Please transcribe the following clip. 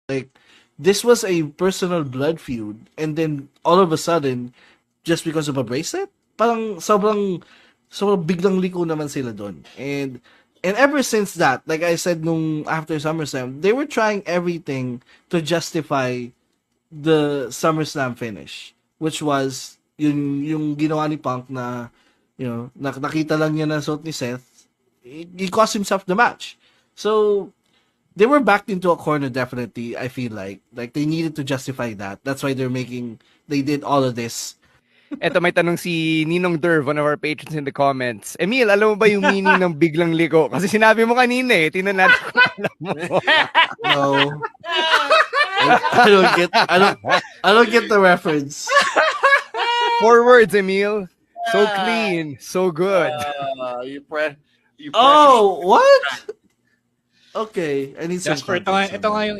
Like, this was a personal blood feud, and then all of a sudden, just because of a bracelet, parang sobrang biglang liko naman sila doon. And ever since that, like I said nung after SummerSlam, they were trying everything to justify the SummerSlam finish, which was yung ginawa ni Punk na, nakita lang niya na suot ni Seth, he cost himself the match. So they were backed into a corner, definitely. I feel like they needed to justify that. That's why they did all of this. Eto, may tanong si Ninong Derv, one of our patrons in the comments. Emil, alam mo ba yung meaning ng biglang liko? Kasi sinabi mo kanina eh. Tingnan natin kung alam mo. No. I don't get the reference. 4 words, Emil. So clean, so good. You precious. Oh, what? Okay, I need some Jasper, ito context on nga that. yung